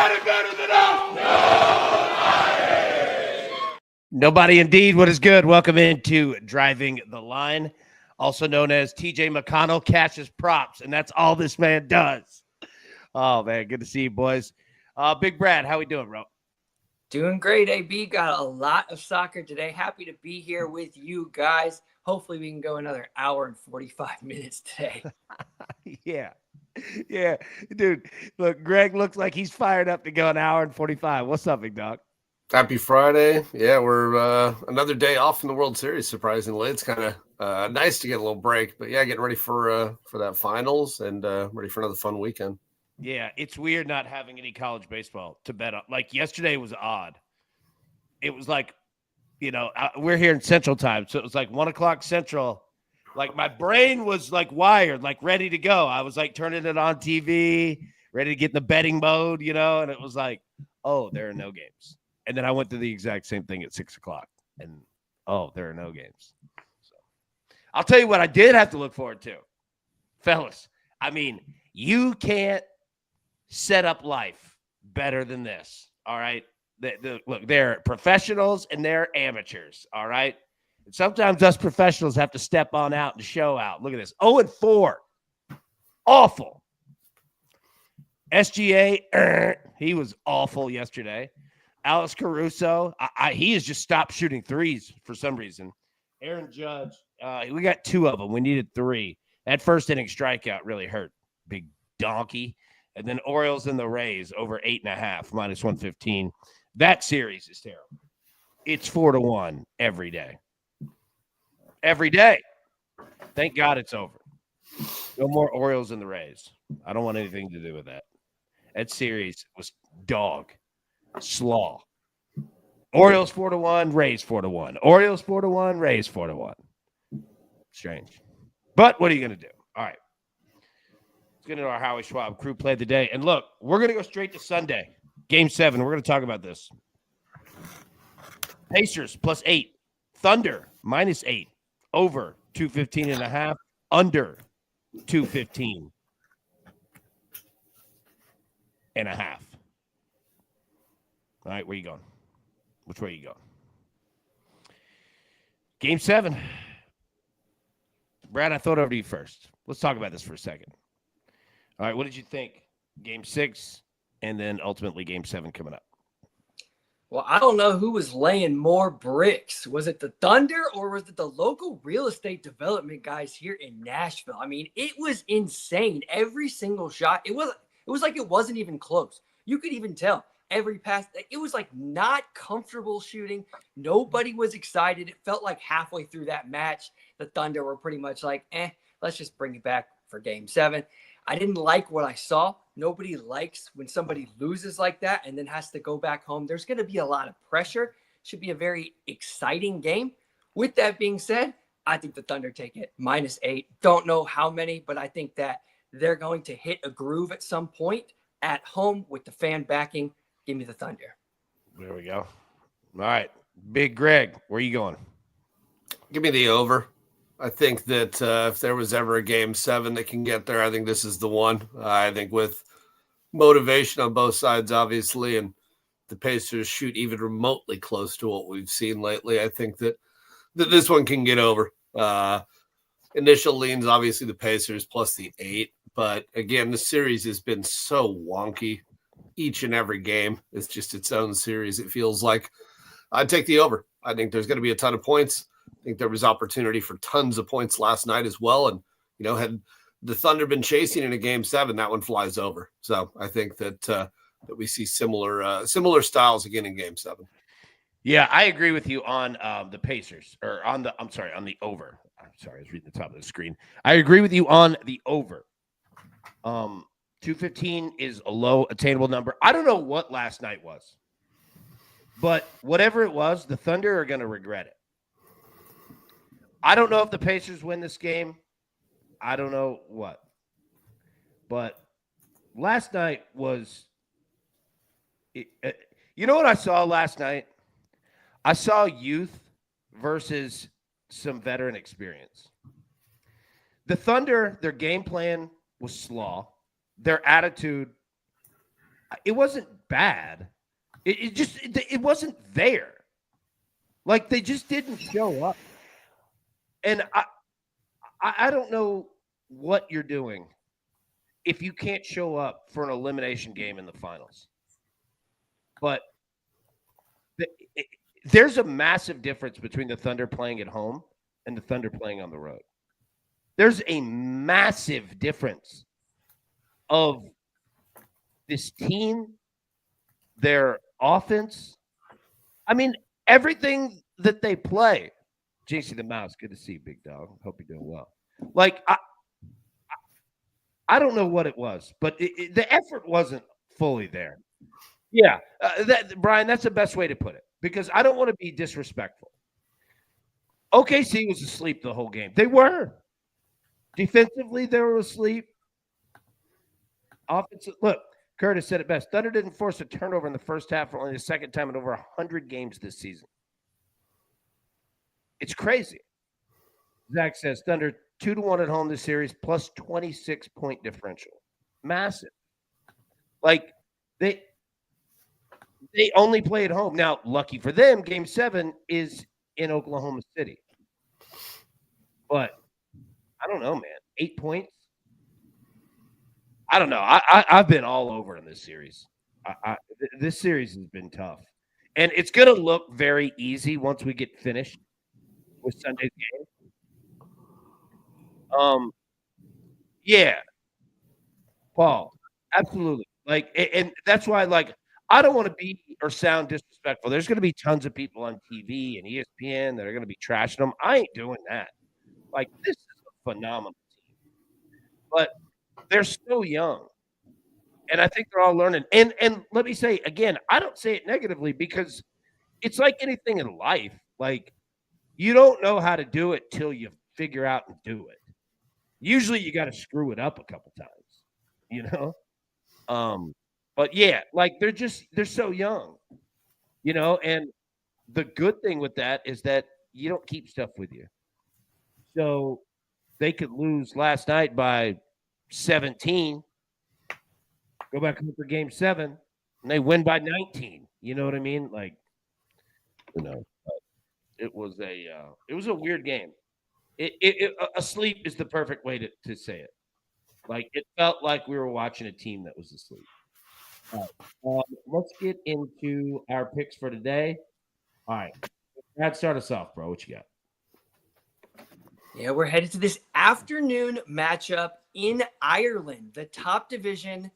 Nobody better than us. Nobody indeed. What is good? Welcome into Driving the Line, also known as TJ McConnell catches props, and that's all this man does. Oh, man, good to see you, boys. Big Brad, how we doing, bro? Doing great, AB. Got a lot of soccer today. Happy to be here with you guys. Hopefully we can go another hour and 45 minutes today. Yeah, dude. Look, Greg looks like he's fired up to go an hour and 45. What's up, big dog? Happy Friday. Yeah, we're another day off from the World Series, surprisingly. It's kind of nice to get a little break. But, yeah, getting ready for that finals and ready for another fun weekend. Yeah, it's weird not having any college baseball to bet on. Like, yesterday was odd. It was like, we're here in Central Time, so it was like 1 o'clock Central. Like, my brain was, like, wired, like, ready to go. I was, like, turning it on TV, ready to get in the betting mode, and it was like, oh, there are no games. And then I went to the exact same thing at 6 o'clock, and, oh, there are no games. So I'll tell you what I did have to look forward to. Fellas, I mean, you can't set up life better than this, all right? Look, they're professionals and they're amateurs, all right? And sometimes us professionals have to step on out and show out. Look at this, 0-4. Awful. SGA, he was awful yesterday. Alex Caruso, he has just stopped shooting threes for some reason. Aaron Judge, we got 2 of them. We needed 3. That first inning strikeout really hurt. Big donkey. And then Orioles and the Rays over 8.5, minus 115. That series is terrible. It's 4-1 every day. Every day. Thank God it's over. No more Orioles and the Rays. I don't want anything to do with that. That series was dog. Slaw. Orioles 4-1, Rays 4-1. Orioles 4-1, Rays 4-1. Strange. But what are you going to do? All right. Let's get into our Howie Schwab crew play of the day. And look, we're going to go straight to Sunday. Game 7. We're going to talk about this. Pacers +8. Thunder -8. Over 215.5. Under 215.5. All right, where you going? Which way are you going? Game 7. Brad, I throw it over to you first. Let's talk about this for a second. All right, what did you think? Game 6 and then ultimately Game 7 coming up. Well, I don't know who was laying more bricks. Was it the Thunder or was it the local real estate development guys here in Nashville? I mean, it was insane. Every single shot, it was like it wasn't even close. You could even tell. Every pass, it was like not comfortable shooting. Nobody was excited. It felt like halfway through that match, the Thunder were pretty much like, let's just bring it back for Game 7. I didn't like what I saw. Nobody likes when somebody loses like that and then has to go back home. There's going to be a lot of pressure. Should be a very exciting game. With that being said, I think the Thunder take it -8. Don't know how many, but I think that they're going to hit a groove at some point at home with the fan backing. Give me the Thunder. There we go. All right. Big Greg, where are you going? Give me the over. I think that if there was ever a Game 7 that can get there, I think this is the one. I think with motivation on both sides, obviously, and the Pacers shoot even remotely close to what we've seen lately, I think that this one can get over. Initial leans, obviously, the Pacers plus the 8. But, again, the series has been so wonky. Each and every game is just its own series. It feels like I'd take the over. I think there's going to be a ton of points. I think there was opportunity for tons of points last night as well. And, had the Thunder been chasing in a Game 7, that one flies over. So I think that we see similar styles again in Game 7. Yeah, I agree with you on the Pacers or on the over. I'm sorry, I was reading the top of the screen. I agree with you on the over. 215 is a low attainable number. I don't know what last night was, but whatever it was, the Thunder are going to regret it. I don't know if the Pacers win this game. I don't know what. But last night was you know what I saw last night? I saw youth versus some veteran experience. The Thunder, their game plan was slaw. Their attitude It wasn't bad. It wasn't there. Like they just didn't show up. And I don't know what you're doing if you can't show up for an elimination game in the finals. But there's a massive difference between the Thunder playing at home and the Thunder playing on the road. There's a massive difference of this team, their offense. I mean, everything that they play. JC the Mouse, good to see you, big dog. Hope you're doing well. Like, I don't know what it was, but the effort wasn't fully there. Yeah, Brian, that's the best way to put it because I don't want to be disrespectful. OKC was asleep the whole game. They were. Defensively, they were asleep. Offensive, look, Curtis said it best. Thunder didn't force a turnover in the first half for only the second time in over 100 games this season. It's crazy. Zach says Thunder 2-1 at home this series, plus 26-point differential. Massive. Like, they only play at home. Now, lucky for them, Game 7 is in Oklahoma City. But I don't know, man. 8 points? I don't know. I've been all over in this series. This series has been tough. And it's going to look very easy once we get finished with Sunday's game. Yeah. Paul, absolutely. Like, and that's why, like, I don't want to be or sound disrespectful. There's going to be tons of people on TV and ESPN that are going to be trashing them. I ain't doing that. Like, this is a phenomenal team. But they're so young. And I think they're all learning. And let me say, again, I don't say it negatively because it's like anything in life. Like, you don't know how to do it till you figure out and do it. Usually you got to screw it up a couple times, you know? But yeah, like they're so young, you know, and the good thing with that is that you don't keep stuff with you. So they could lose last night by 17, go back home for Game 7, and they win by 19. You know what I mean? Like, you know, it was a weird game. Asleep is the perfect way to say it. Like, it felt like we were watching a team that was asleep. All right. Let's get into our picks for today. All right. Brad, start us off, bro. What you got? Yeah, we're headed to this afternoon matchup in Ireland, the top division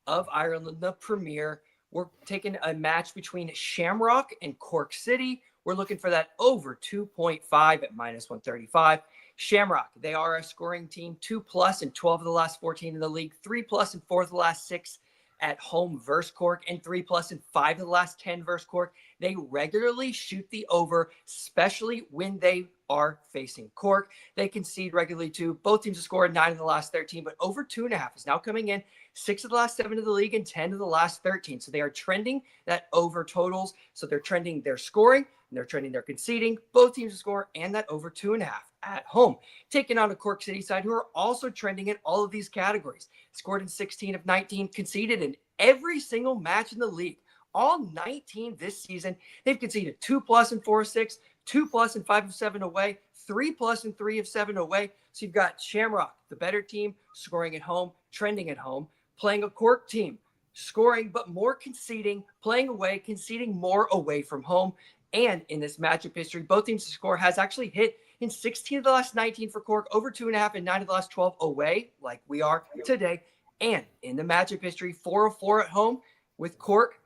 of Ireland, the Premier. We're taking a match between Shamrock and Cork City. We're looking for that over 2.5 at minus 135. Shamrock, they are a scoring team, 2+ in 12 of the last 14 in the league, 3+ in 4 of the last 6 at home versus Cork, and 3+ in 5 of the last 10 versus Cork. They regularly shoot the over, especially when they are facing Cork. They concede regularly too. Both teams have scored 9 of the last 13, but over 2.5 is now coming in. 6 of the last 7 of the league and 10 of the last 13. So they are trending that over totals. So they're trending their scoring and they're trending their conceding. Both teams score and that over 2.5 at home. Taking on a Cork City side who are also trending in all of these categories. Scored in 16 of 19, conceded in every single match in the league. All 19 this season. They've conceded 2+ in 4 of 6, 2+ in 5 of 7 away, 3+ in 3 of 7 away. So you've got Shamrock, the better team, scoring at home, trending at home, playing a Cork team, scoring but more conceding, playing away, conceding more away from home. And in this matchup history, both teams' score has actually hit in 16 of the last 19 for Cork, over 2.5 and 9 of the last 12 away, like we are today. And in the matchup history, 4 of 4 at home with Cork,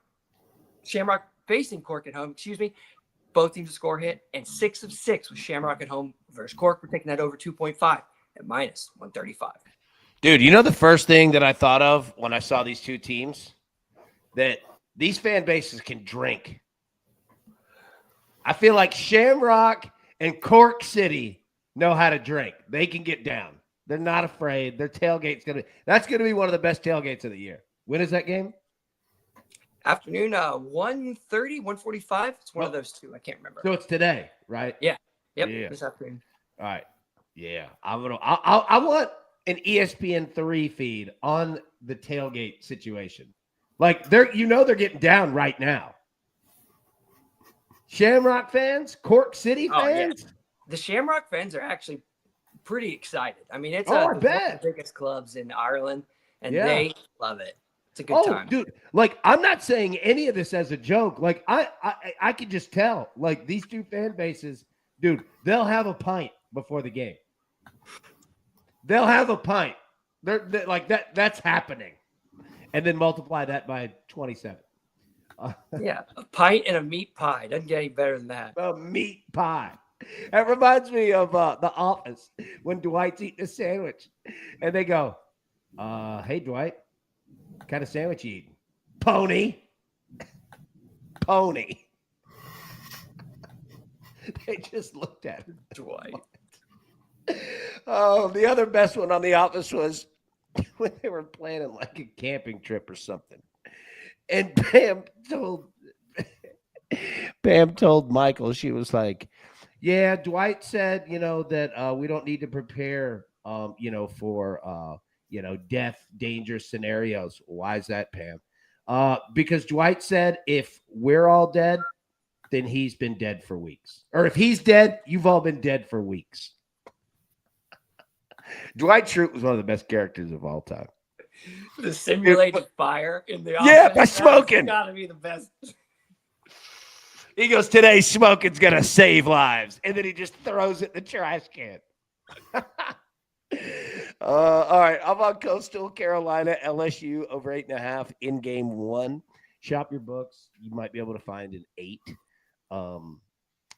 Shamrock facing Cork at home, both teams' score hit, and 6 of 6 with Shamrock at home versus Cork. We're taking that over 2.5 at minus 135. Dude, you know the first thing that I thought of when I saw these two teams? That these fan bases can drink. I feel like Shamrock and Cork City know how to drink. They can get down. They're not afraid. Their tailgate's that's gonna be one of the best tailgates of the year. When is that game? Afternoon, 1:30, 1:45. It's one of those two. I can't remember. So it's today, right? Yeah. Yep. Yeah. This afternoon. All right. Yeah. I want an ESPN3 feed on the tailgate situation. Like they're getting down right now. Shamrock fans, Cork City fans. Yeah. The Shamrock fans are actually pretty excited. I mean, it's I one of bet. the biggest clubs in Ireland, and they love it. It's a good time. Dude, like I'm not saying any of this as a joke. Like I can just tell. Like these two fan bases, dude, they'll have a pint before the game. They'll have a pint. They're like that. That's happening, and then multiply that by 27. Yeah, a pint and a meat pie doesn't get any better than that. A meat pie. That reminds me of The Office when Dwight's eating a sandwich, and they go, "Hey Dwight, what kind of sandwich you eating? Pony." Pony. They just looked at him. Dwight. Oh, the other best one on The Office was when they were planning like a camping trip or something. And Pam told Michael, she was like, yeah, Dwight said, that we don't need to prepare, for, death, danger scenarios. Why is that, Pam? Because Dwight said if we're all dead, then he's been dead for weeks. Or if he's dead, you've all been dead for weeks. Dwight Schrute was one of the best characters of all time. The simulated fire in the office. Yeah, by smoking. Gotta be the best. He goes, today smoking's gonna save lives. And then he just throws it in the trash can. All right. I'm on Coastal Carolina, LSU over 8.5 in game 1. Shop your books. You might be able to find an 8.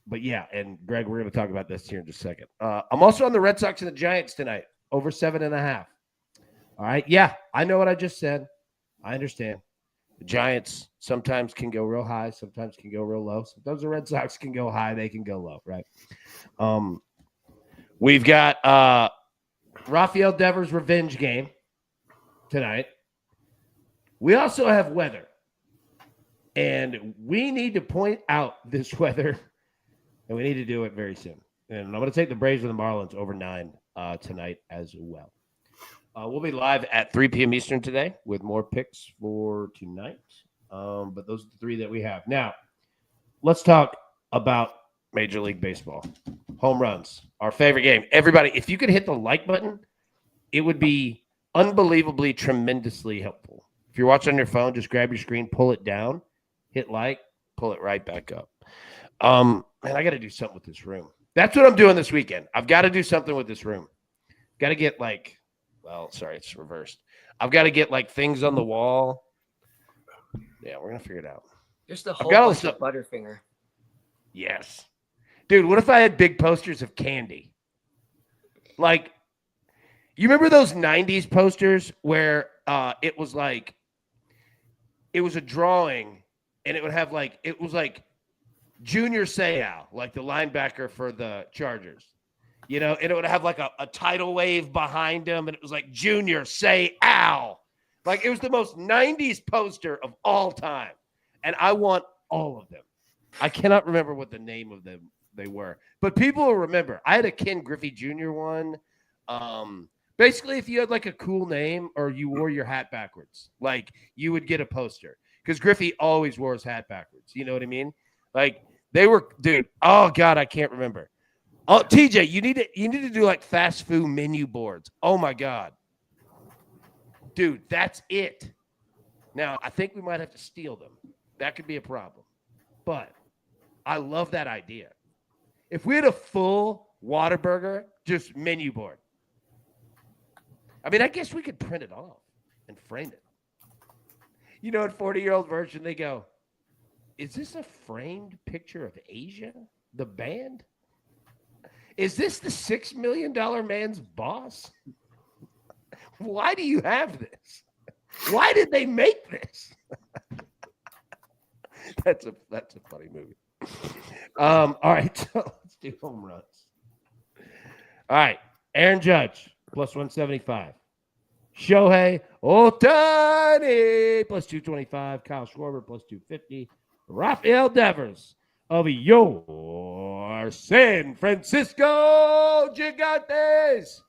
But yeah, and Greg, we're going to talk about this here in just a second. I'm also on the Red Sox and the Giants tonight, over 7.5. All right. Yeah, I know what I just said. I understand. The Giants sometimes can go real high, sometimes can go real low. Sometimes the Red Sox can go high, they can go low, right? We've got Rafael Devers' revenge game tonight. We also have weather. And we need to point out this weather, and we need to do it very soon. And I'm going to take the Braves and the Marlins over 9 tonight as well. We'll be live at 3 p.m. Eastern today with more picks for tonight. But those are the 3 that we have. Now, let's talk about Major League Baseball. Home runs, our favorite game. Everybody, if you could hit the like button, it would be unbelievably, tremendously helpful. If you're watching on your phone, just grab your screen, pull it down, hit like, pull it right back up. Man, I got to do something with this room. That's what I'm doing this weekend. I've got to do something with this room. Got to get it's reversed. I've got to get things on the wall. Yeah, we're going to figure it out. Just a whole bunch of Butterfinger. Yes. Dude, what if I had big posters of candy? You remember those 90s posters where it was a drawing and it would have it was Junior Seau, the linebacker for the Chargers. And it would have a tidal wave behind him, and it was Junior Seau. It was the most 90s poster of all time. And I want all of them. I cannot remember what the name of them they were. But people will remember. I had a Ken Griffey Jr. one. Basically, if you had a cool name or you wore your hat backwards, you would get a poster. Because Griffey always wore his hat backwards. You know what I mean? They were, dude. Oh God, I can't remember. Oh, TJ, you need to do fast food menu boards. Oh my God, dude, that's it. Now I think we might have to steal them. That could be a problem. But I love that idea. If we had a full Whataburger, just menu board. I mean, I guess we could print it off and frame it. In 40-year-old version, they go, is this a framed picture of Asia, the band? Is this the $6 million man's boss? Why do you have this? Why did they make this? That's a funny movie. All right, so let's do home runs. All right, Aaron Judge, plus 175. Shohei Ohtani, plus 225. Kyle Schwarber, plus 250. Rafael Devers of your San Francisco Gigantes,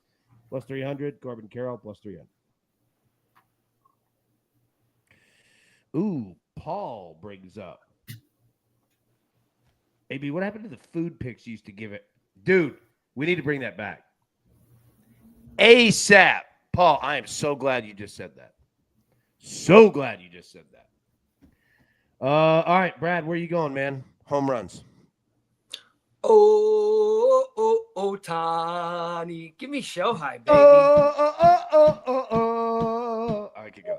plus 300. Corbin Carroll, plus 300. Ooh, Paul brings up. AB, what happened to the food pics you used to give it? Dude, we need to bring that back. ASAP. Paul, I am so glad you just said that. So glad you just said that. All right, Brad, where you going, man? Home runs. Tani. Give me Shohei, baby. All right, keep going.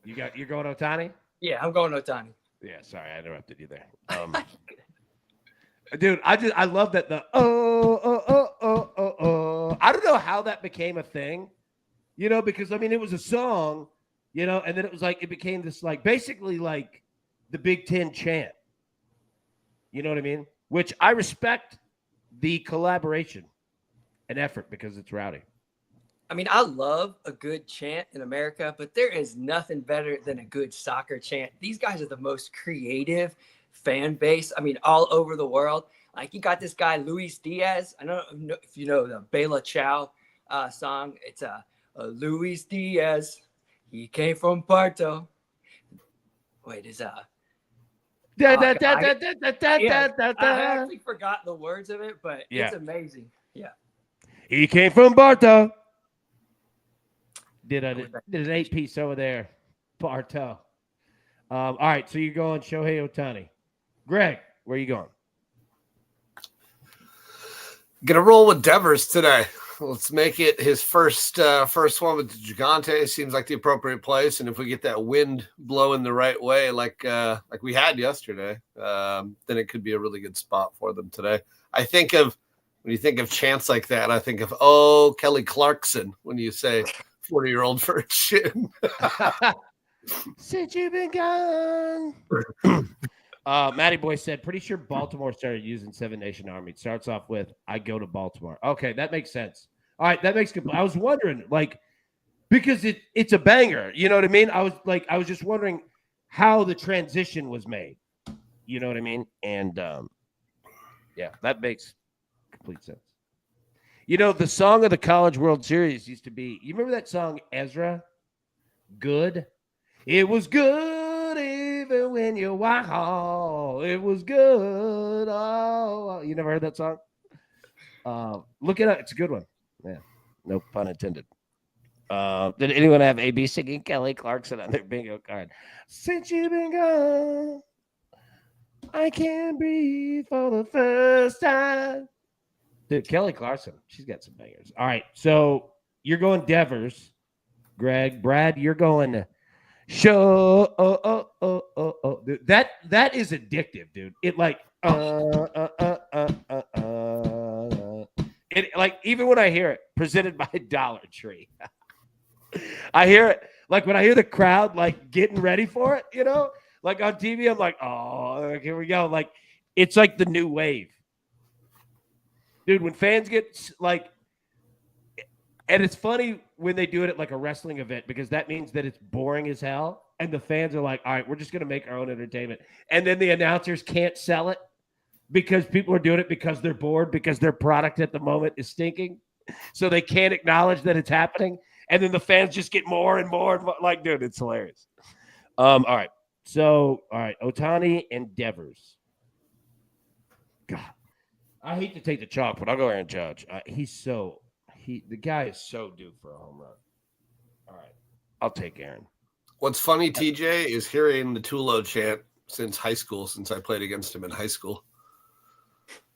You're going Otani? Yeah, I'm going Otani. Yeah, sorry, I interrupted you there. Dude, I love that I don't know how that became a thing, because I mean it was a song, and then it was like it became this like basically like the Big Ten chant. You know what I mean? Which I respect the collaboration and effort because it's rowdy. I mean, I love a good chant in America, but there is nothing better than a good soccer chant. These guys are the most creative fan base. I mean, all over the world. Like you got this guy, Luis Diaz. I don't know if you know the Bela Ciao song. It's Luis Diaz. He came from Porto. Wait, I actually forgot the words of it, but it's amazing. Yeah. He came from Barto. Did an 8-piece over there. Barto. All right, so you're going Shohei Otani. Greg, where are you going? Gonna roll with Devers today. Let's make it his first one with the Gigante. Seems like the appropriate place, and if we get that wind blowing the right way, like we had yesterday, then it could be a really good spot for them today. I think of when you think of chants like that, I think of Kelly Clarkson when you say 40-year-old virgin. Since you've been gone. Matty Boy said, pretty sure Baltimore started using Seven Nation Army. It starts off with, I go to Baltimore. Okay, that makes sense. All right, that makes good. I was wondering, because it's a banger. You know what I mean? I was just wondering how the transition was made. You know what I mean? And yeah, that makes complete sense. The song of the College World Series used to be, you remember that song, Ezra? Good. It was good even when you wow. It was good. Oh, you never heard that song? Look it up. It's a good one. Yeah, no pun intended. Did anyone have AB singing Kelly Clarkson on their bingo card? Since you've been gone, I can't breathe for the first time. Dude, Kelly Clarkson, she's got some bangers. All right, so you're going Devers, Greg. Brad, you're going show. Dude, that is addictive, dude. It It even when I hear it presented by Dollar Tree, I hear it when I hear the crowd getting ready for it. On TV, I'm like, oh, here we go. It's like the new wave. Dude, when fans get and it's funny when they do it at a wrestling event because that means that it's boring as hell. And the fans are like, all right, we're just going to make our own entertainment. And then the announcers can't sell it because people are doing it because they're bored, because their product at the moment is stinking. So they can't acknowledge that it's happening. And then the fans just get more and more. And more. Dude, it's hilarious. All right. So, all right, Otani and Devers. God. I hate to take the chalk, but I'll go Aaron Judge. The guy is so due for a home run. All right, I'll take Aaron. What's funny, TJ, is hearing the Tulo chant since high school, since I played against him in high school.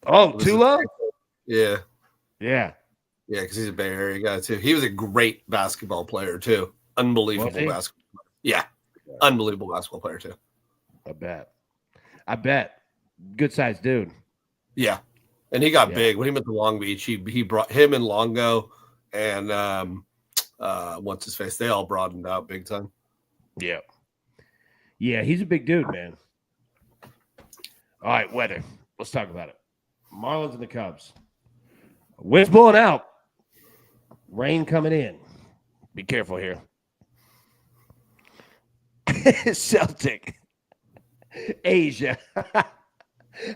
Oh, Tulo? Yeah. Yeah. Yeah, because he's a Bay Area guy, too. He was a great basketball player, too. Unbelievable basketball player. Yeah. Unbelievable basketball player, too. I bet. Good-sized dude. Yeah. And he got big when he went to Long Beach. He brought him and Longo and what's his face? They all broadened out big time. Yeah. Yeah, he's a big dude, man. All right, weather. Let's talk about it. Marlins and the Cubs. Wind's blowing out. Rain coming in. Be careful here. Celtic. Asia.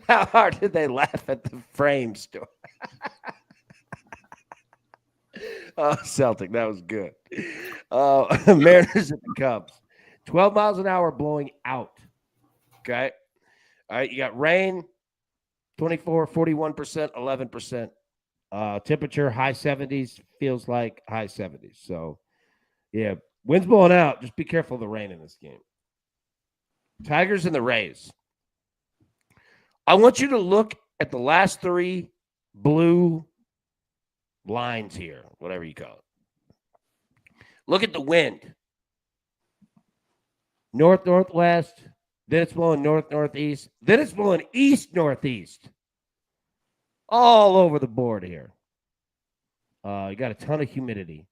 How hard did they laugh at the frame store? Oh, Celtic, that was good. Mariners at the Cubs. 12 miles an hour blowing out. Okay. All right. You got rain, 24, 41%, 11%. Temperature, high 70s. Feels like high 70s. So, yeah. Wind's blowing out. Just be careful of the rain in this game. Tigers and the Rays. I want you to look at the last three blue lines here, whatever you call it. Look at the wind. North-northwest, then it's blowing north-northeast, then it's blowing east-northeast. All over the board here. You got a ton of humidity.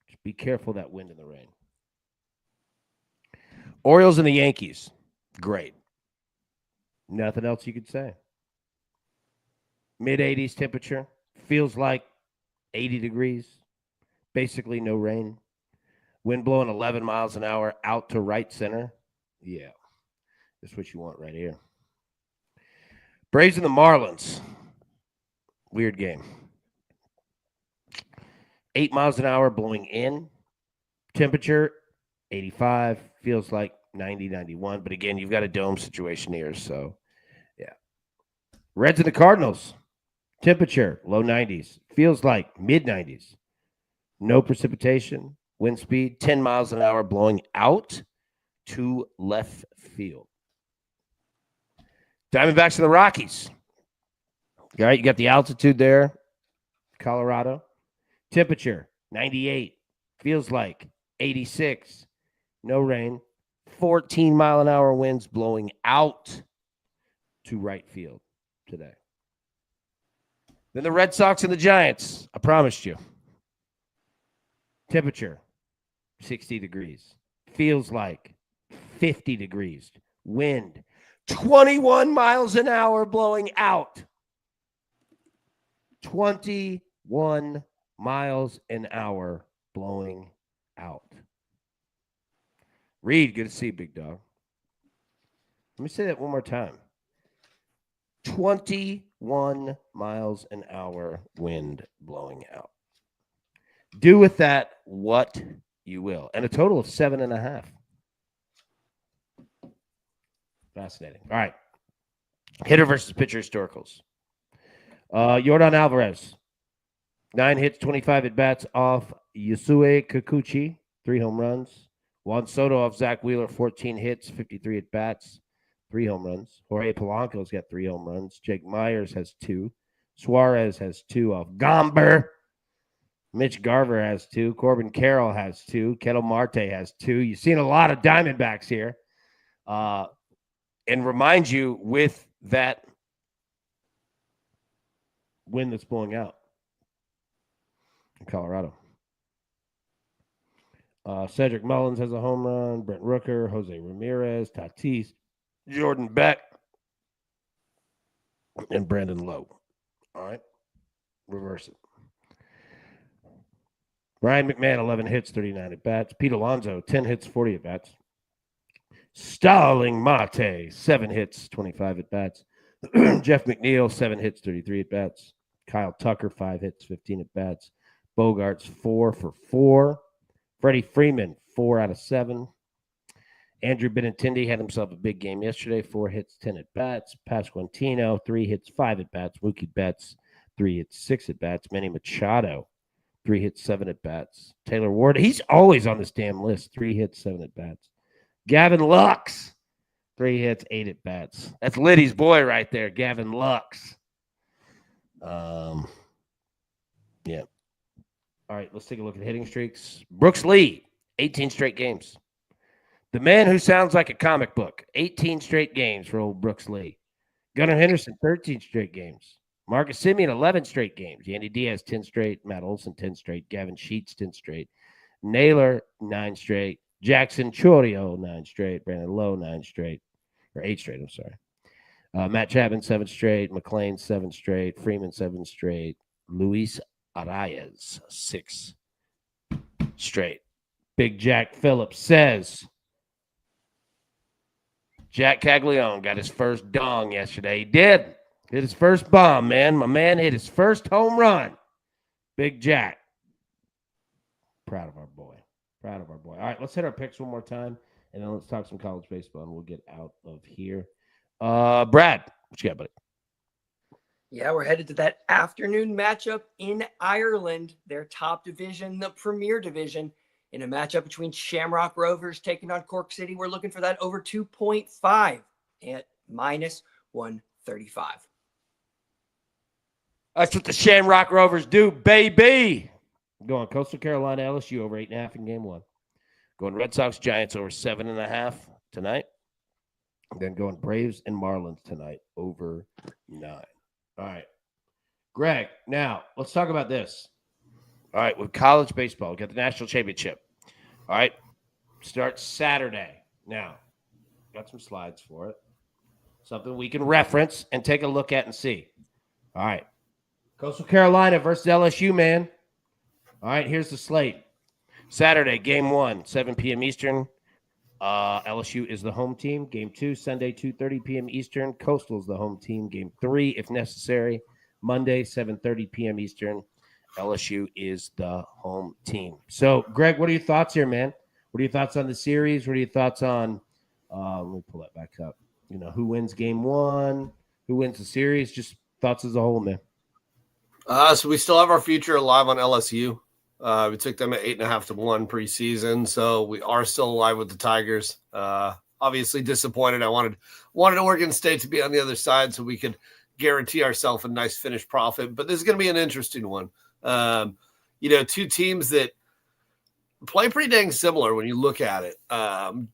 Just be careful of that wind and the rain. Orioles and the Yankees. Great. Nothing else you could say. Mid-80s temperature. Feels like 80 degrees. Basically no rain. Wind blowing 11 miles an hour out to right center. Yeah. That's what you want right here. Braves and the Marlins. Weird game. 8 miles an hour blowing in. Temperature, 85. Feels like 90, 91. But again, you've got a dome situation here. So, yeah. Reds and the Cardinals. Temperature, low 90s. Feels like mid-90s. No precipitation. Wind speed, 10 miles an hour blowing out to left field. Diamondbacks and the Rockies. All right, you got the altitude there. Colorado. Temperature, 98. Feels like 86. No rain. 14 mile an hour winds blowing out to right field today. Then the Red Sox and the Giants. I promised you. Temperature, 60 degrees. Feels like 50 degrees. Wind, 21 miles an hour blowing out. 21 miles an hour blowing out. Reed, good to see you, big dog. Let me say that one more time. 21 miles an hour wind blowing out. Do with that what you will. And a total of 7.5. Fascinating. All right. Hitter versus pitcher historicals. Yordan Alvarez. 9 hits, 25 at-bats off Yusue Kikuchi. 3 home runs. Juan Soto off Zach Wheeler. 14 hits, 53 at-bats. 3 home runs. Jorge Polanco's got 3 home runs. Jake Myers has 2. Suarez has 2 off Gomber. Mitch Garver has 2. Corbin Carroll has 2. Ketel Marte has 2. You've seen a lot of Diamondbacks here. And remind you with that wind that's blowing out in Colorado. Cedric Mullins has a home run. Brent Rooker, Jose Ramirez, Tatis, Jordan Beck, and Brandon Lowe. All right. Reverse it. Ryan McMahon, 11 hits, 39 at-bats. Pete Alonso, 10 hits, 40 at-bats. Starling Marte, 7 hits, 25 at-bats. Jeff McNeil, 7 hits, 33 at-bats. Kyle Tucker, 5 hits, 15 at-bats. Bogarts, 4 for 4. Freddie Freeman, 4 out of 7. Andrew Benintendi had himself a big game yesterday, 4 hits, 10 at-bats. Pasquantino, 3 hits, 5 at-bats. Mookie Betts, 3 hits, 6 at-bats. Manny Machado, 3 hits, 7 at-bats. Taylor Ward, he's always on this damn list. 3 hits, 7 at-bats. Gavin Lux, 3 hits, 8 at-bats. That's Liddy's boy right there, Gavin Lux. Yeah. All right, let's take a look at hitting streaks. Brooks Lee, 18 straight games. The man who sounds like a comic book, 18 straight games for old Brooks Lee. Gunnar Henderson, 13 straight games. Marcus Semien, 11 straight games. Yandy Diaz, 10 straight. Matt Olson, 10 straight. Gavin Sheets, 10 straight. Naylor, 9 straight. Jackson Chorio, 9 straight. Brandon Lowe, 9 straight. Or 8 straight, I'm sorry. Matt Chapman, 7 straight. McLean, 7 straight. Freeman, 7 straight. Luis Arias, 6 straight. Big Jack Phillips says Jack Caglione got his first dong yesterday. He did. Hit his first bomb, man. My man hit his first home run. Big Jack. Proud of our boy. Proud of our boy. All right, let's hit our picks one more time, and then let's talk some college baseball, and we'll get out of here. Brad, what you got, buddy? Yeah, we're headed to that afternoon matchup in Ireland, their top division, the Premier Division, in a matchup between Shamrock Rovers taking on Cork City. We're looking for that over 2.5 at minus 135. That's what the Shamrock Rovers do, baby. Going Coastal Carolina, LSU over 8.5 in game one. Going Red Sox, Giants over 7.5 tonight. Then going Braves and Marlins tonight over 9. All right. Greg, now let's talk about this. All right, with college baseball, we got the national championship. All right, starts Saturday. Now, got some slides for it. Something we can reference and take a look at and see. All right. Coastal Carolina versus LSU, man. All right, here's the slate. Saturday, game 1, 7 p.m. Eastern. LSU is the home team. Game 2, Sunday, 2:30 p.m. Eastern. Coastal is the home team. Game 3, if necessary, Monday, 7:30 p.m. Eastern. LSU is the home team. So, Greg, what are your thoughts here, man? What are your thoughts on the series? What are your thoughts on let me pull that back up. Who wins game 1? Who wins the series? Just thoughts as a whole, man. So we still have our future alive on LSU. We took them at 8.5 to 1 preseason, so we are still alive with the Tigers. Obviously disappointed. I wanted Oregon State to be on the other side so we could guarantee ourselves a nice finished profit. But this is going to be an interesting one. Two teams that play pretty dang similar when you look at it.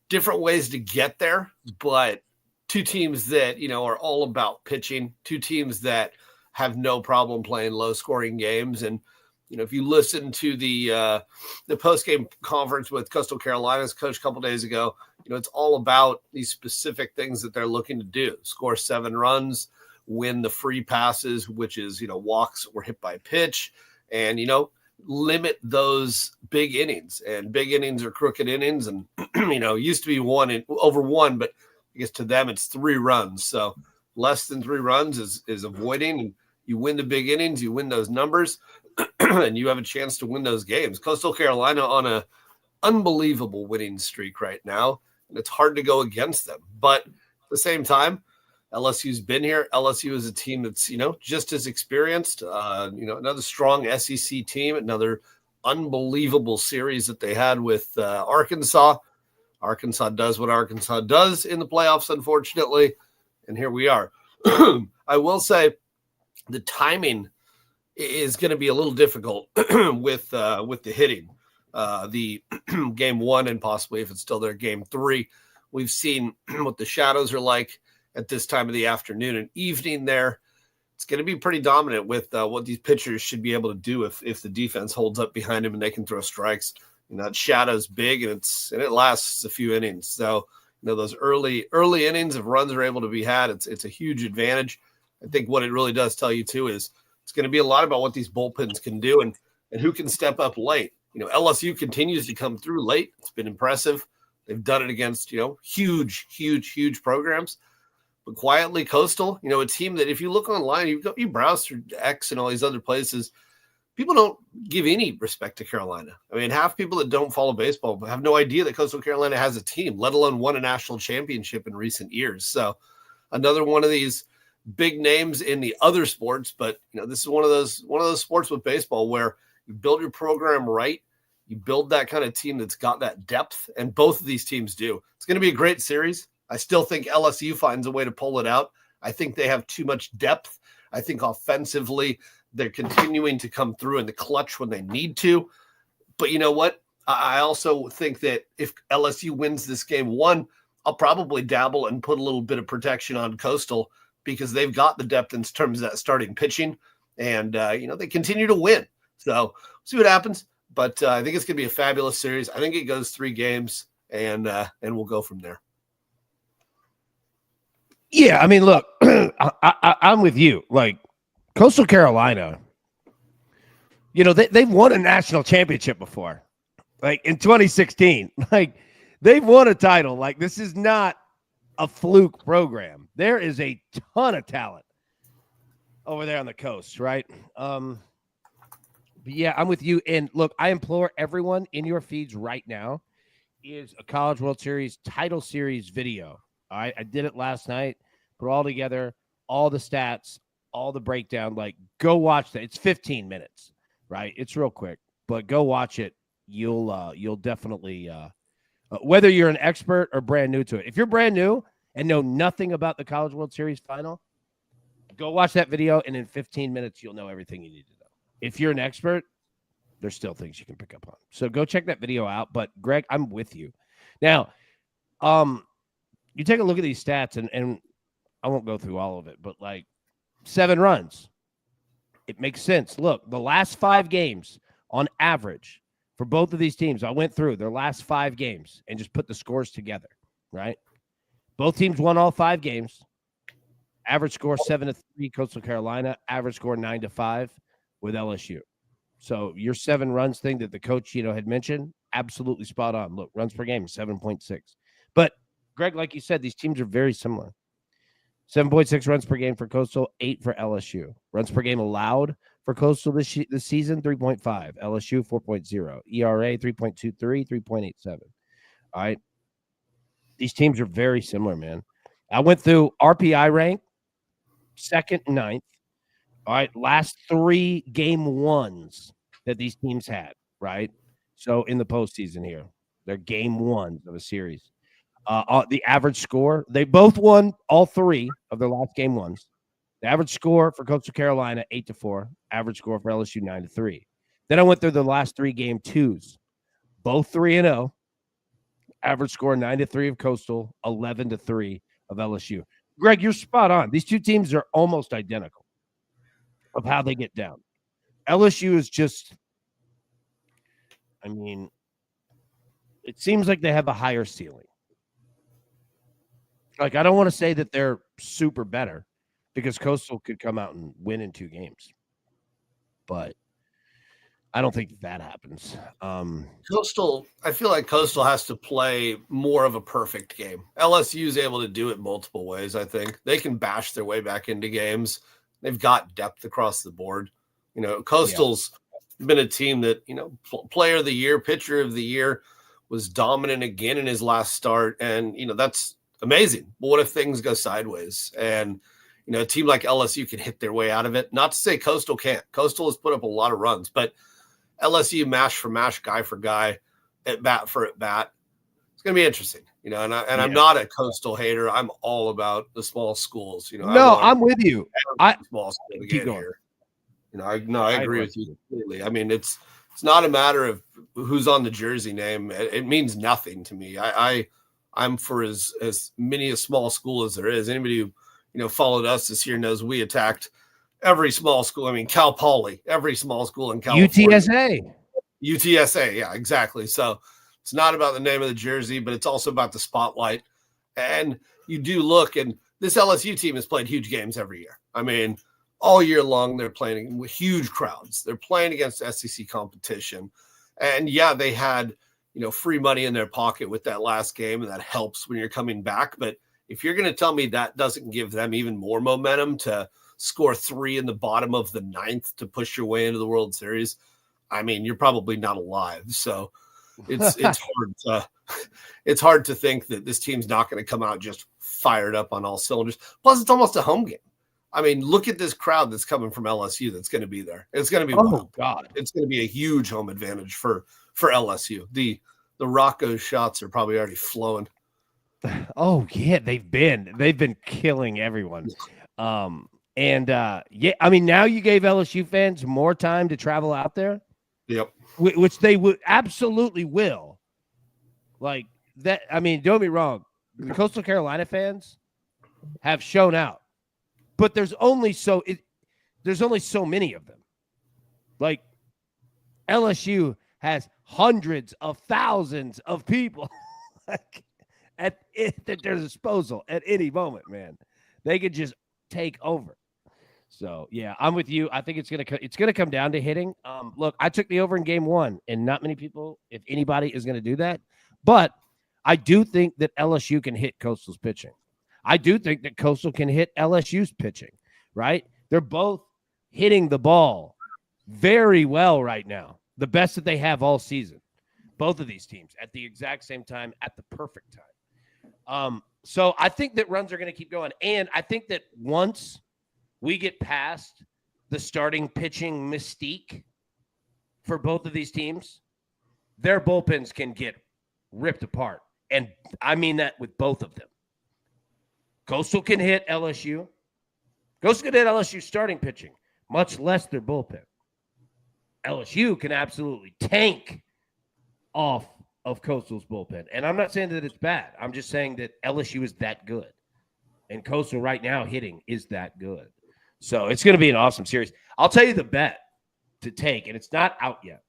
Different ways to get there, but two teams that are all about pitching. Two teams that have no problem playing low-scoring games. And if you listen to the post-game conference with Coastal Carolina's coach a couple days ago, it's all about these specific things that they're looking to do: score 7 runs, win the free passes, which is walks or hit by pitch, and limit those big innings. And big innings are crooked innings, and used to be over 1, but I guess to them it's 3 runs. So less than 3 runs is avoiding. And you win the big innings, you win those numbers, and you have a chance to win those games. Coastal Carolina on a unbelievable winning streak right now, and it's hard to go against them. But at the same time, LSU's been here. LSU is a team that's, just as experienced, another strong SEC team, another unbelievable series that they had with Arkansas. Arkansas does what Arkansas does in the playoffs, unfortunately, and here we are. I will say the timing is going to be a little difficult with the hitting. The game 1 and possibly, if it's still there, game 3. We've seen what the shadows are like at this time of the afternoon and evening there. It's going to be pretty dominant with what these pitchers should be able to do if the defense holds up behind them and they can throw strikes. That shadow's big and it lasts a few innings. So, those early innings of runs are able to be had. It's a huge advantage. I think what it really does tell you too is it's going to be a lot about what these bullpens can do and who can step up late. LSU continues to come through late. It's been impressive. They've done it against, huge programs. But quietly, Coastal, a team that if you look online, you browse through X and all these other places, people don't give any respect to Carolina. I mean, half people that don't follow baseball have no idea that Coastal Carolina has a team, let alone won a national championship in recent years. So another one of these big names in the other sports, but this is one of those sports with baseball where you build your program right. You build that kind of team that's got that depth, and both of these teams do. It's going to be a great series. I still think LSU finds a way to pull it out. I think they have too much depth. I think offensively, they're continuing to come through in the clutch when they need to. But you know what? I also think that if LSU wins this game 1, I'll probably dabble and put a little bit of protection on Coastal because they've got the depth in terms of that starting pitching. And, they continue to win. So see what happens. But I think it's going to be a fabulous series. I think it goes 3 games, and we'll go from there. Yeah, I mean, look, I'm with you. Like, Coastal Carolina, they've won a national championship before, like in 2016. Like, they've won a title. Like, this is not a fluke program. There is a ton of talent over there on the coast, right? But yeah, I'm with you. And look, I implore everyone in your feeds right now is a College World Series title series video. All right. I did it last night, put it all together, all the stats, all the breakdown. Like, go watch that. It's 15 minutes, right? It's real quick, but go watch it. You'll definitely whether you're an expert or brand new to it. If you're brand new and know nothing about the College World Series final, go watch that video, and in 15 minutes, you'll know everything you need to know. If you're an expert, there's still things you can pick up on. So go check that video out. But Greg, I'm with you. Now, you take a look at these stats, and I won't go through all of it, but like 7 runs. It makes sense. Look, the last 5 games on average for both of these teams, I went through their last 5 games and just put the scores together, right? Both teams won all 5 games. Average score 7-3, Coastal Carolina. Average score 9-5 with LSU. So your 7 runs thing that the coach, had mentioned, absolutely spot on. Look, runs per game, 7.6. But Greg, like you said, these teams are very similar. 7.6 runs per game for Coastal, 8 for LSU. Runs per game allowed for Coastal this season, 3.5. LSU, 4.0. ERA, 3.23, 3.87. All right. These teams are very similar, man. I went through RPI rank, 2nd and 9th. All right. Last 3 game ones that these teams had, right? So in the postseason here, they're game ones of a series. The average score, they both won all 3 of their last game ones. The average score for Coastal Carolina, 8-4. Average score for LSU, 9-3. Then I went through the last 3 game twos, both 3-0. Average score 9-3 of Coastal, 11-3 of LSU. Greg, you're spot on. These 2 teams are almost identical of how they get down. LSU is just, it seems like they have a higher ceiling. Like, I don't want to say that they're super better because Coastal could come out and win in 2 games. But I don't think that happens. Coastal, I feel like Coastal has to play more of a perfect game. LSU is able to do it multiple ways, I think. They can bash their way back into games. They've got depth across the board. Coastal's been a team that, player of the year, pitcher of the year, was dominant again in his last start. And, that's amazing. But what if things go sideways? And, a team like LSU can hit their way out of it. Not to say Coastal can't. Coastal has put up a lot of runs, but LSU mash for mash, guy for guy, at bat for at bat. It's going to be interesting, I'm not a Coastal hater. I'm all about the small schools. No, I'm with you. Small school to get here. I agree with you completely. It's not a matter of who's on the jersey name. It means nothing to me. I'm for as many a small school as there is. Anybody who followed us this year knows we attacked every small school. Cal Poly, every small school in California. UTSA, yeah, exactly. So it's not about the name of the jersey, but it's also about the spotlight. And you do look, and this LSU team has played huge games every year. All year long, they're playing with huge crowds. They're playing against SEC competition. And yeah, they had, free money in their pocket with that last game, and that helps when you're coming back. But if you're going to tell me that doesn't give them even more momentum to score 3 in the bottom of the 9th to push your way into the World Series, you're probably not alive. So it's hard to think that this team's not going to come out just fired up on all cylinders. Plus, it's almost a home game. Look at this crowd that's coming from LSU that's going to be there. It's going to be wild. God. It's going to be a huge home advantage for LSU. The Rocco shots are probably already flowing. Oh yeah, they've been killing everyone. Now you gave LSU fans more time to travel out there. Yep. Which they would absolutely will. Like that. Don't get me wrong. The Coastal Carolina fans have shown out, but there's only so many of them. Like LSU has hundreds of thousands of people at their disposal at any moment, man. They could just take over. So yeah, I'm with you. I think it's gonna come down to hitting. Look, I took the over in game 1, and not many people, if anybody, is gonna do that. But I do think that LSU can hit Coastal's pitching. I do think that Coastal can hit LSU's pitching. Right? They're both hitting the ball very well right now. The best that they have all season. Both of these teams at the exact same time, at the perfect time. So I think that runs are going to keep going. And I think that once we get past the starting pitching mystique for both of these teams, their bullpens can get ripped apart. And I mean that with both of them. Coastal can hit LSU. Coastal can hit LSU starting pitching, much less their bullpen. LSU can absolutely tank off of Coastal's bullpen. And I'm not saying that it's bad. I'm just saying that LSU is that good. And Coastal right now hitting is that good. So it's going to be an awesome series. I'll tell you the bet to take, and it's not out yet.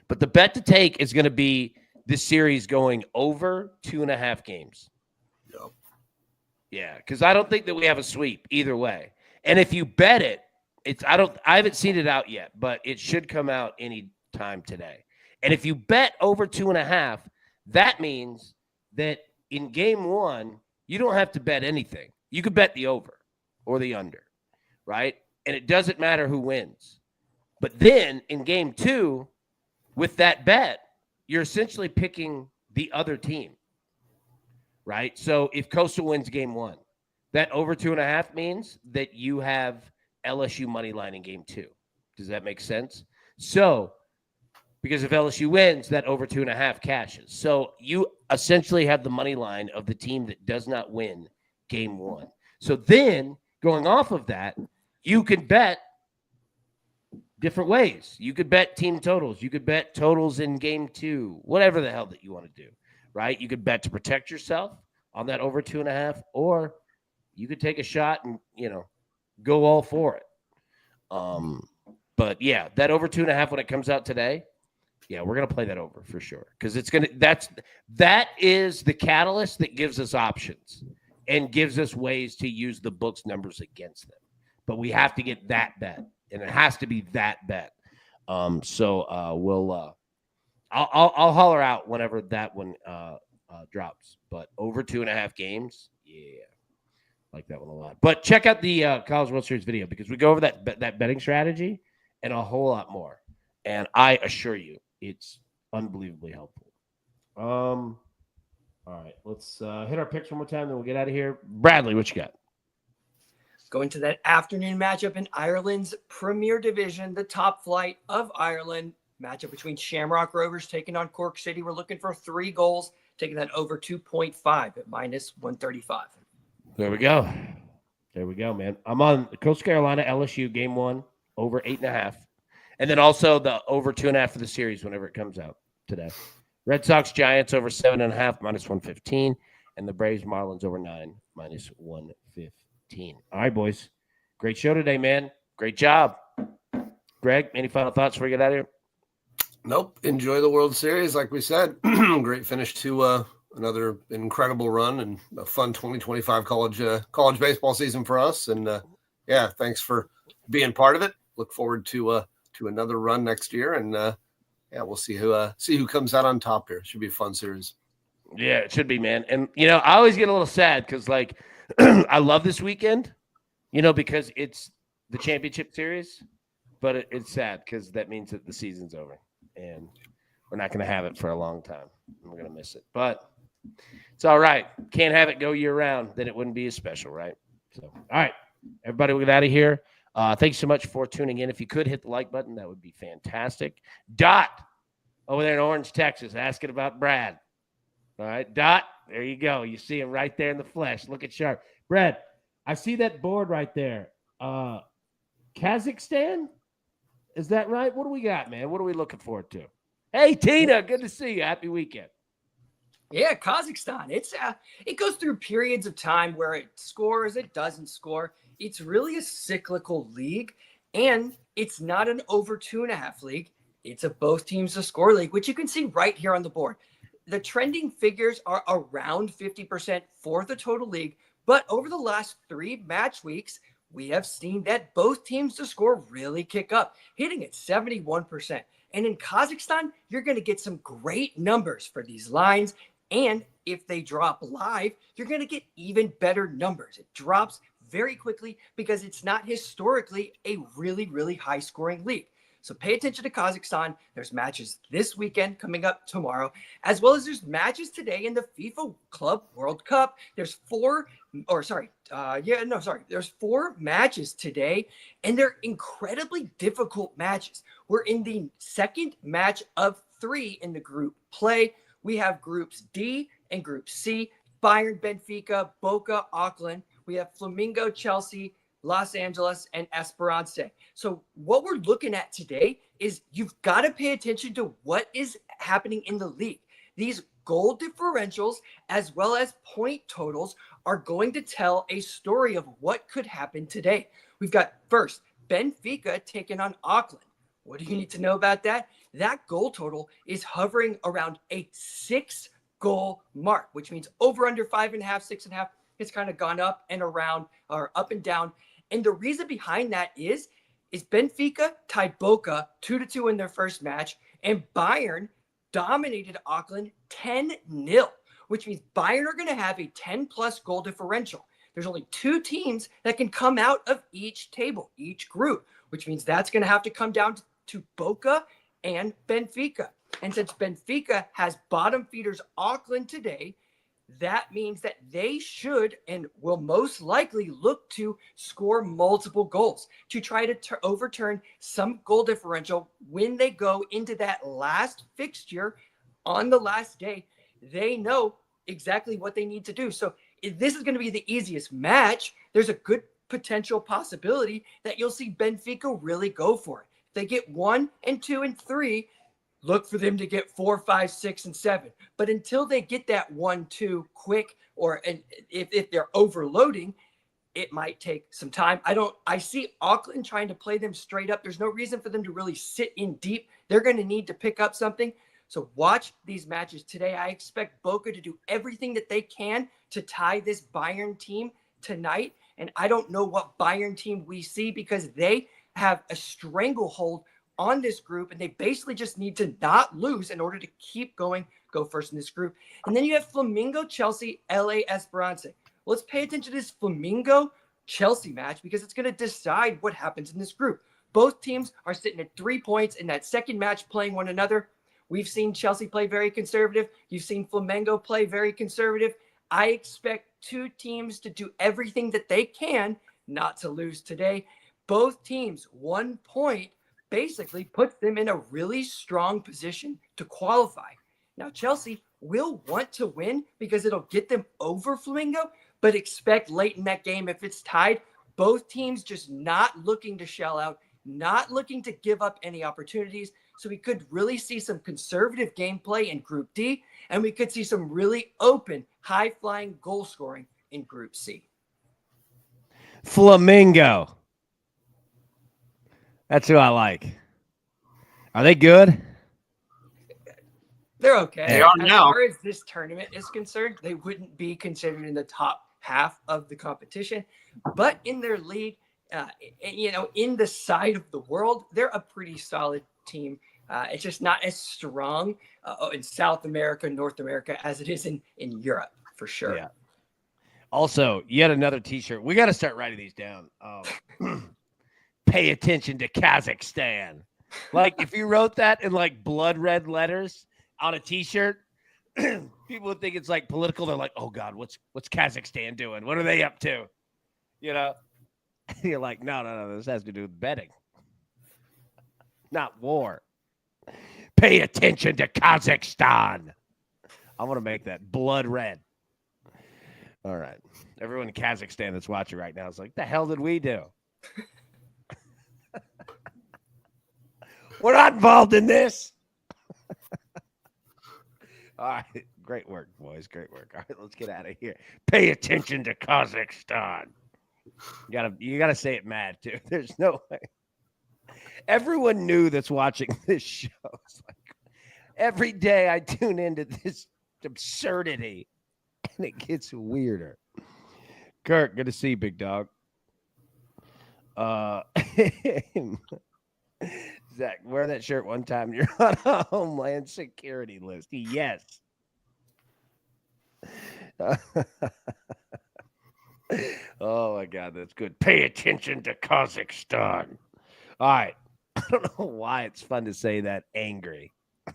But the bet to take is going to be this series going over 2.5 games. Yep. Yeah, because I don't think that we have a sweep either way. And if you bet it, I haven't seen it out yet, but it should come out any time today. And if you bet over 2.5, that means that in game 1, you don't have to bet anything. You could bet the over or the under, right? And it doesn't matter who wins. But then in game 2, with that bet, you're essentially picking the other team, right? So if Coastal wins game 1, that over 2.5 means that you have LSU money line in game 2. Does that make sense? So because if LSU wins, that over 2.5 cashes. So you essentially have the money line of the team that does not win game 1. So then going off of that, you can bet different ways. You could bet team totals. You could bet totals in game 2, whatever the hell that you want to do, right? You could bet to protect yourself on that over 2.5, or you could take a shot and, go all for it. But yeah, that over 2.5 when it comes out today, yeah, we're going to play that over for sure. Because that is the catalyst that gives us options and gives us ways to use the book's numbers against them. But we have to get that bet, and it has to be that bet. I'll holler out whenever that one drops. But over 2.5 games, yeah, like that one a lot. But check out the College World Series video because we go over that betting strategy and a whole lot more. And I assure you, it's unbelievably helpful. All right, let's hit our picks one more time, then we'll get out of here. Bradley, what you got? Going to that afternoon matchup in Ireland's Premier Division, the top flight of Ireland. Matchup between Shamrock Rovers taking on Cork City. We're looking for 3 goals, taking that over 2.5 at -135. There we go. There we go, man. I'm on Coastal Carolina LSU game 1 over 8.5. And then also the over 2.5 for the series whenever it comes out today. Red Sox Giants over 7.5 -115. And the Braves Marlins over 9 -115. All right, boys. Great show today, man. Great job. Greg, any final thoughts before we get out of here? Nope. Enjoy the World Series, like we said. Great finish to another incredible run and a fun 2025 college baseball season for us. And yeah, thanks for being part of it. Look forward to another run next year. And yeah, we'll see who comes out on top here. Should be a fun series. Yeah, it should be, man. And I always get a little sad because I love this weekend, because it's the championship series, but it's sad because that means that the season's over and we're not going to have it for a long time. We're going to miss it, but it's all right. Can't have it go year round. Then it wouldn't be as special, right? So, all right, everybody, we'll get out of here. Thanks so much for tuning in. If you could hit the like button, that would be fantastic. Dot over there in Orange, Texas, asking about Brad. All right, Dot, there you go. You see him right there in the flesh. Look at sharp. Brad, I see that board right there. Kazakhstan? Is that right? What do we got, man? What are we looking forward to? Hey, Tina, good to see you. Happy weekend. Yeah, Kazakhstan. It goes through periods of time where it scores, it doesn't score. It's really a cyclical league, and it's not an over 2.5 league. It's a both teams to score league, which you can see right here on the board. The trending figures are around 50% for the total league, but over the last 3 match weeks, we have seen that both teams to score really kick up, hitting at 71%. And in Kazakhstan, you're going to get some great numbers for these lines. And if they drop live, you're going to get even better numbers. It drops very quickly because it's not historically a really, really high scoring league. So pay attention to Kazakhstan. There's matches this weekend coming up tomorrow, as well as there's matches today in the FIFA Club World Cup. There's four matches today, and they're incredibly difficult matches. We're in the second match of 3 in the group play. We have groups D and group C, Bayern, Benfica, Boca, Auckland. We have Flamengo, Chelsea, Los Angeles, and Esperance. So what we're looking at today is you've got to pay attention to what is happening in the league. These goal differentials as well as point totals are going to tell a story of what could happen today. We've got first Benfica taking on Auckland. What do you need to know about that? That goal total is hovering around a 6-goal mark, which means over under 5.5, 6.5. It's kind of gone up and around or up and down. And the reason behind that is Benfica tied Boca 2-2 in their first match, and Bayern dominated Auckland 10-0, which means Bayern are going to have a 10-plus goal differential. There's only 2 teams that can come out of each table, each group, which means that's going to have to come down to Boca and Benfica. And since Benfica has bottom feeders Auckland today, that means that they should and will most likely look to score multiple goals to try to overturn some goal differential when they go into that last fixture on the last day. They know exactly what they need to do. So if this is going to be the easiest match, there's a good potential possibility that you'll see Benfica really go for it. If they get 1 and 2 and 3, look for them to get 4, 5, 6, and 7. But until they get that 1, 2 quick, and if they're overloading, it might take some time. I see Auckland trying to play them straight up. There's no reason for them to really sit in deep. They're going to need to pick up something. So watch these matches today. I expect Boca to do everything that they can to tie this Bayern team tonight. And I don't know what Bayern team we see because they have a stranglehold on this group, and they basically just need to not lose in order to keep going, go first in this group. And then you have Flamengo, Chelsea, LA Esperance. Well, let's pay attention to this Flamengo-Chelsea match because it's going to decide what happens in this group. Both teams are sitting at 3 points in that second match playing one another. We've seen Chelsea play very conservative. You've seen Flamengo play very conservative. I expect 2 teams to do everything that they can not to lose today. Both teams, 1 point, basically puts them in a really strong position to qualify. Now, Chelsea will want to win because it'll get them over Flamengo, but expect late in that game, if it's tied, both teams just not looking to shell out, not looking to give up any opportunities. So we could really see some conservative gameplay in Group D, and we could see some really open, high-flying goal scoring in Group C. Flamingo. That's who I like. Are they good? They're okay. They are now. As far as this tournament is concerned, they wouldn't be considered in the top half of the competition. But in their league, in the side of the world, they're a pretty solid team. It's just not as strong in South America, North America, as it is in Europe, for sure. Yeah. Also, yet another T-shirt. We got to start writing these down. Pay attention to Kazakhstan. Like, if you wrote that in, like, blood red letters on a T-shirt, people would think it's, like, political. They're like, oh, God, what's Kazakhstan doing? What are they up to? You know? You're like, no. This has to do with betting. Not war. Pay attention to Kazakhstan. I want to make that blood red. All right. Everyone in Kazakhstan that's watching right now is like, the hell did we do? We're not involved in this. All right. Great work, boys. Great work. All right, let's get out of here. Pay attention to Kazakhstan. You gotta say it mad, too. There's no way. Everyone knew that's watching this show. It's like, every day I tune into this absurdity, and it gets weirder. Kirk, good to see you, big dog. Zach, wear that shirt one time. You're on a Homeland Security list. Yes. Oh my God, that's good. Pay attention to Kazakhstan. All right. I don't know why it's fun to say that angry. All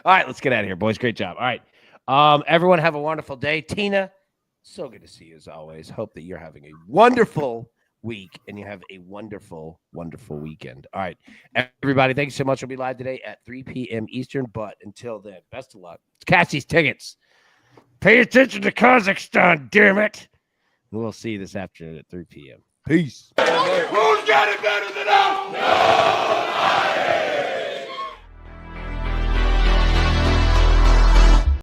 right, let's get out of here, boys. Great job. All right. Everyone have a wonderful day. Tina, so good to see you as always. Hope that you're having a wonderful week and you have a wonderful, wonderful weekend. All right. Everybody, thank you so much. We'll be live today at 3 p.m. Eastern. But until then, best of luck. Catch these tickets. Pay attention to Kazakhstan, damn it. We'll see you this afternoon at 3 p.m. Peace. Who's got it better than us? No!